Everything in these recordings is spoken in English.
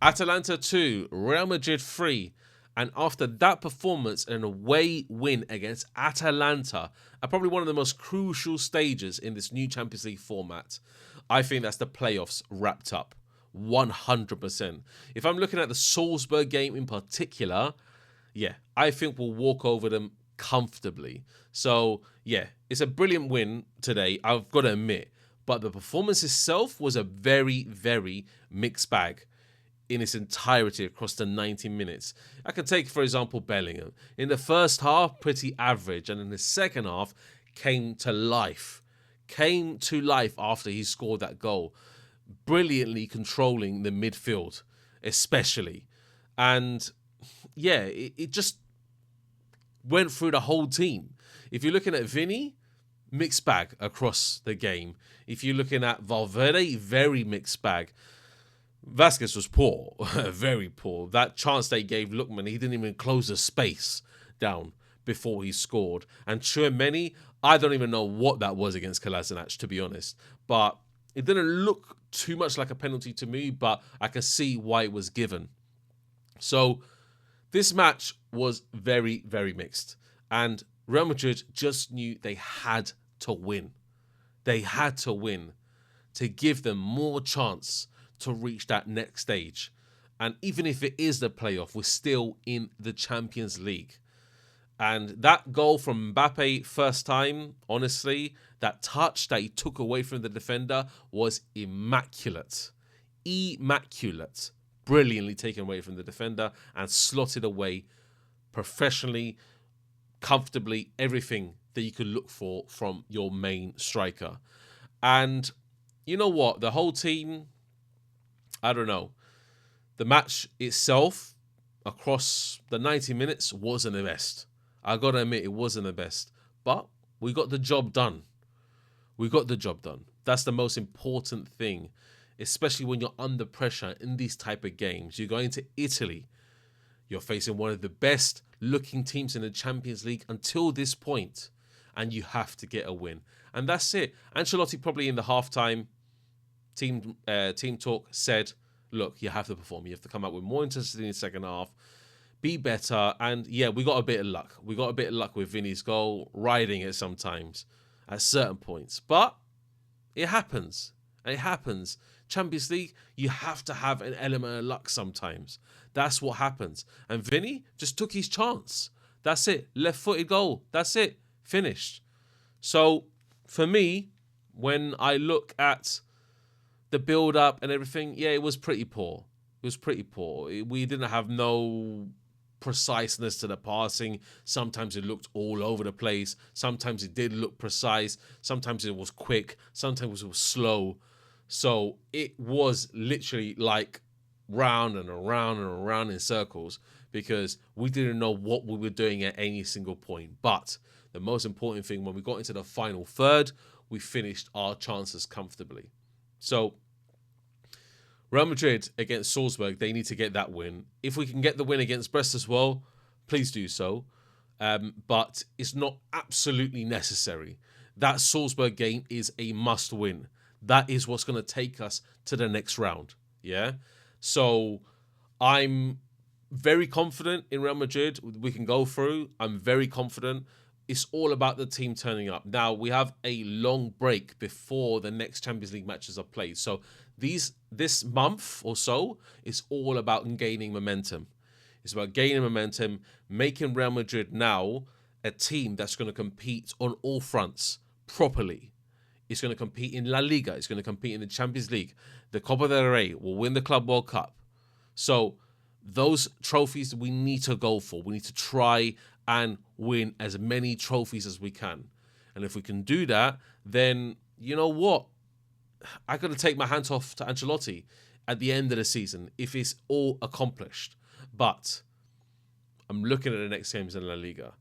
Atalanta 2, Real Madrid 3. And after that performance, an away win against Atalanta at probably one of the most crucial stages in this new Champions League format, I think that's the playoffs wrapped up. 100%. If I'm looking at the Salzburg game in particular, yeah, I think we'll walk over them comfortably. So, yeah, it's a brilliant win today, I've got to admit. But the performance itself was a very, very mixed bag in its entirety across the 90 minutes. I can take, for example, Bellingham. In the first half, pretty average. And in the second half, came to life. Came to life after he scored that goal. Brilliantly controlling the midfield, especially. And yeah, it just went through the whole team. If you're looking at Vinny, mixed bag across the game. If you're looking at Valverde, very mixed bag. Vasquez was poor, very poor. That chance they gave Lookman, he didn't even close the space down before he scored. And Tchouaméni, I don't even know what that was against Kolasinac, to be honest. But it didn't look too much like a penalty to me, but I can see why it was given. So this match was very, very mixed. And Real Madrid just knew they had to win. They had to win to give them more chance to reach that next stage. And even if it is the playoff, we're still in the Champions League. And that goal from MBAPPE first time, honestly, that touch that he took away from the defender was immaculate. Immaculate. Brilliantly taken away from the defender and slotted away professionally, comfortably, everything that you could look for from your main striker. And you know what? The whole team, I don't know. The match itself, across the 90 minutes, wasn't the best. I got to admit, it wasn't the best. But we got the job done. We got the job done. That's the most important thing, especially when you're under pressure in these type of games. You're going to Italy. You're facing one of the best looking teams in the Champions League until this point, and you have to get a win. And that's it. Ancelotti probably in the halftime team talk said, look, you have to perform. You have to come out with more intensity in the second half. Be better. And yeah, we got a bit of luck. We got a bit of luck with Vinny's goal, riding it sometimes at certain points. But it happens. It happens. Champions League, you have to have an element of luck sometimes. That's what happens. And Vinny just took his chance. That's it. Left-footed goal. That's it. Finished. So for me, when I look at the build-up and everything, yeah, it was pretty poor. It was pretty poor. We didn't have no preciseness to the passing. Sometimes it looked all over the place. Sometimes it did look precise. Sometimes it was quick. Sometimes it was slow. So it was literally like round and around and around in circles because we didn't know what we were doing at any single point. But the most important thing, when we got into the final third, we finished our chances comfortably. So Real Madrid against Salzburg, they need to get that win. If we can get the win against Brest as well, please do so. But it's not absolutely necessary. That Salzburg game is a must win. That is what's going to take us to the next round. Yeah. So I'm very confident in Real Madrid. We can go through. I'm very confident. It's all about the team turning up. Now, we have a long break before the next Champions League matches are played. So this month or so is all about gaining momentum. It's about gaining momentum, making Real Madrid now a team that's going to compete on all fronts properly. It's going to compete in La Liga. It's going to compete in the Champions League. The Copa del Rey will win the Club World Cup. So those trophies we need to go for. We need to try and win as many trophies as we can. And if we can do that, then you know what? I got to take my hands off to Ancelotti at the end of the season if it's all accomplished. But I'm looking at the next games in La Liga.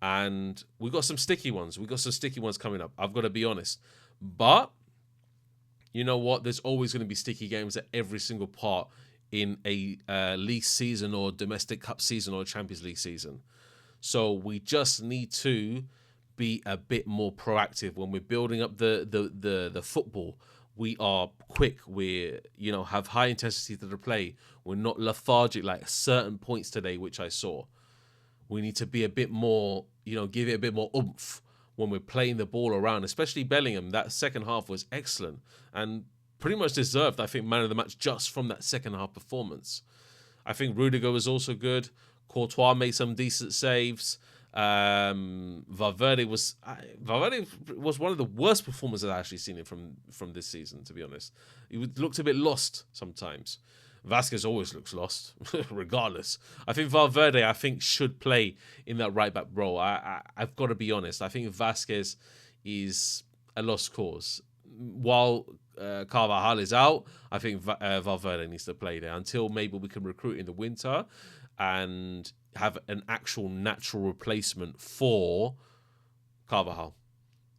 And we got some sticky ones. We got some sticky ones coming up. I've got to be honest. But you know what? There's always going to be sticky games at every single part in a league season or domestic cup season or Champions League season. So we just need to be a bit more proactive when we're building up the football, we are quick. We have high intensity to the play. We're not lethargic like certain points today, which I saw. We need to be a bit more, give it a bit more oomph when we're playing the ball around, especially Bellingham. That second half was excellent and pretty much deserved, I think, man of the match just from that second half performance. I think Rudiger was also good. Courtois made some decent saves. Valverde was one of the worst performances I've actually seen him from this season, to be honest. He looked a bit lost sometimes. Vasquez always looks lost, regardless. I think Valverde, should play in that right-back role. I've got to be honest. I think Vasquez is a lost cause. While Carvajal is out, I think Valverde needs to play there until maybe we can recruit in the winter and have an actual natural replacement for Carvajal.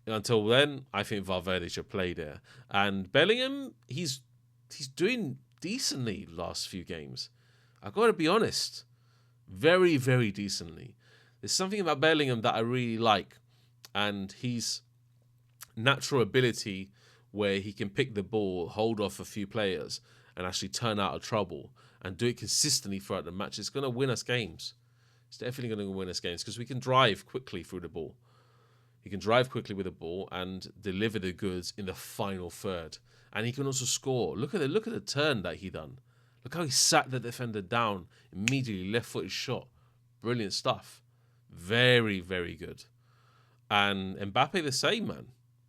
Until then, I think Valverde should play there. And Bellingham, he's doing decently last few games. I've got to be honest. Very, very decently. There's something about Bellingham that I really like. And his natural ability where he can pick the ball, hold off a few players, and actually turn out of trouble and do it consistently throughout the match. It's going to win us games. It's definitely going to win us games because we can drive quickly through the ball. He can drive quickly with the ball and deliver the goods in the final third. And he can also score. Look at the turn that he done. Look how he sat the defender down immediately, left-footed shot. Brilliant stuff. Very, very good. And Mbappe the same, man.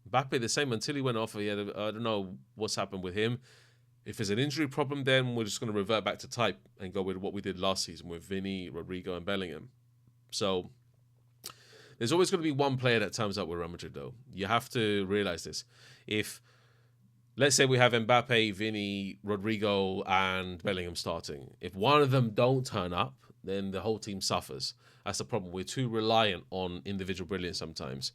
Mbappe the same until he went off. I don't know what's happened with him. If there's an injury problem, then we're just going to revert back to type and go with what we did last season with Vini, Rodrigo, and Bellingham. So there's always going to be one player that turns up with Real Madrid, though. You have to realize this. If, let's say we have Mbappe, Vini, Rodrigo, and Bellingham starting. If one of them don't turn up, then the whole team suffers. That's the problem. We're too reliant on individual brilliance sometimes.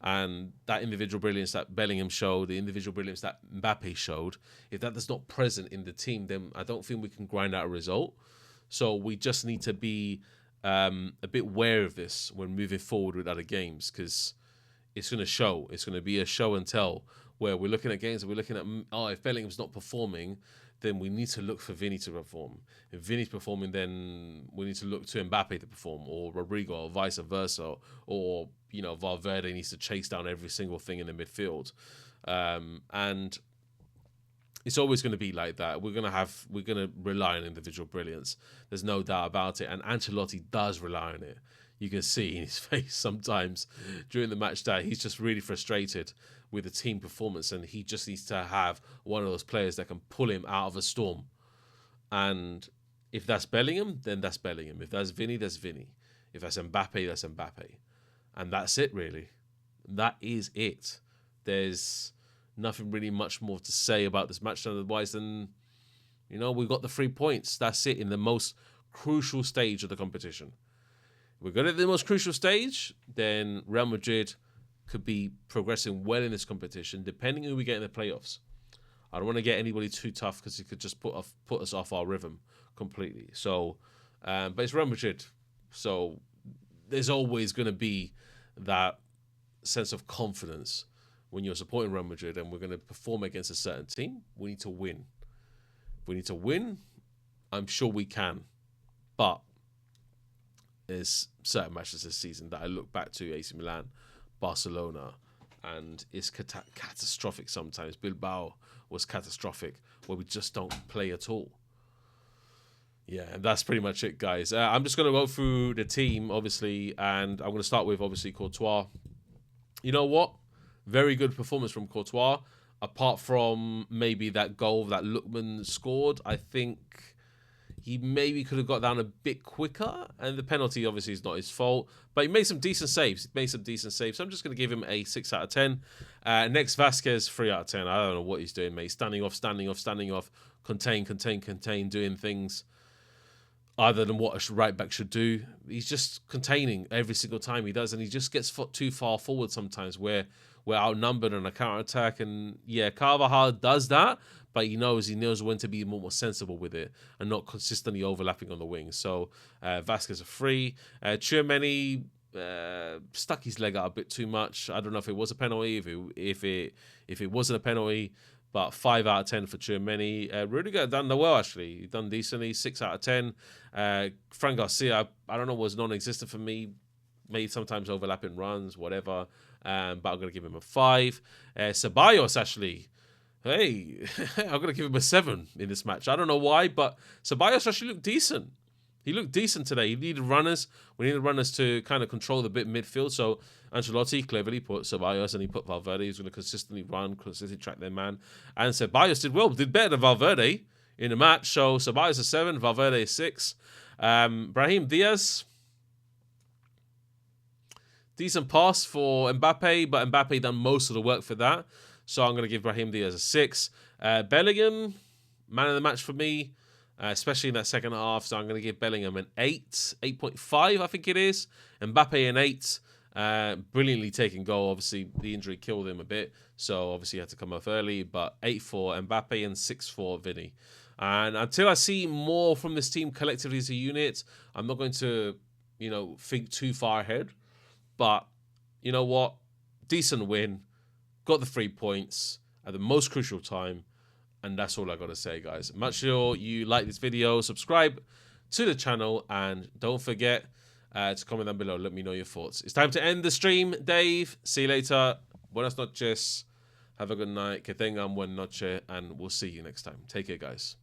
And that individual brilliance that Bellingham showed, the individual brilliance that Mbappe showed, if that is not present in the team, then I don't think we can grind out a result. So we just need to be a bit wary of this when moving forward with other games, because it's going to show. It's going to be a show and tell where we're looking at games and we're looking at, if Bellingham's not performing, then we need to look for Vini to perform. If Vini's performing, then we need to look to Mbappe to perform, or Rodrigo, or vice versa, or Valverde needs to chase down every single thing in the midfield. And it's always going to be like that. We're going to rely on individual brilliance. There's no doubt about it. And Ancelotti does rely on it. You can see in his face sometimes during the match that he's just really frustrated with the team performance, and he just needs to have one of those players that can pull him out of a storm. And if that's Bellingham, then that's Bellingham. If that's Vini, that's Vini. If that's Mbappe, that's Mbappe. And that's it, really. That is it. There's nothing really much more to say about this match otherwise than, we've got the 3 points. That's it in the most crucial stage of the competition. If we're good at the most crucial stage, then Real Madrid could be progressing well in this competition, depending who we get in the playoffs. I don't want to get anybody too tough because it could just put us off our rhythm completely. So, but it's Real Madrid. So there's always going to be that sense of confidence when you're supporting Real Madrid and we're going to perform against a certain team. We need to win. If we need to win, I'm sure we can. But there's certain matches this season that I look back to, AC Milan, Barcelona, and it's catastrophic sometimes. Bilbao was catastrophic, where we just don't play at all. Yeah, and that's pretty much it, guys. I'm just going to go through the team, obviously, and I'm going to start with, obviously, Courtois. You know what? Very good performance from Courtois. Apart from maybe that goal that Lookman scored, I think he maybe could have got down a bit quicker, and the penalty obviously is not his fault, but he made some decent saves. So I'm just going to give him a 6 out of 10. Next, Vasquez, 3 out of 10. I don't know what he's doing, mate. Standing off, contain, doing things other than what a right back should do. He's just containing every single time he does, and he just gets too far forward sometimes where we're outnumbered on a counter-attack. And yeah, Carvajal does that, but he knows when to be more sensible with it and not consistently overlapping on the wings. So Vasquez a 3. Tchouaméni stuck his leg out a bit too much. I don't know if it was a penalty, if it wasn't a penalty, but 5 out of 10 for Tchouaméni. Rudiger done well, actually. He done decently, 6 out of 10. Fran Garcia, I don't know, was non-existent for me. Maybe sometimes overlapping runs, whatever. But I'm going to give him a 5. Ceballos, actually. Hey, I'm going to give him a 7 in this match. I don't know why, but Ceballos actually looked decent. He looked decent today. He needed runners. We needed runners to kind of control the bit midfield. So Ancelotti cleverly put Ceballos and he put Valverde, who's going to consistently run, consistently track their man. And Ceballos did well, did better than Valverde in the match. So Ceballos a 7, Valverde a 6. Brahim Diaz, decent pass for Mbappe, but Mbappe done most of the work for that. So I'm going to give Brahim Diaz a 6. Bellingham, man of the match for me, especially in that second half. So I'm going to give Bellingham an 8, 8.5, I think it is. Mbappe an 8. Brilliantly taken goal. Obviously, the injury killed him a bit. So obviously, he had to come off early. But 8 for Mbappe and 6 for Vinny. And until I see more from this team collectively as a unit, I'm not going to, think too far ahead. But you know what? Decent win. Got the 3 points at the most crucial time. And that's all I got to say, guys. Make sure you like this video, subscribe to the channel, and don't forget to comment down below. Let me know your thoughts. It's time to end the stream, Dave. See you later. Buenas noches. Have a good night. Que tengan buena noche. And we'll see you next time. Take care, guys.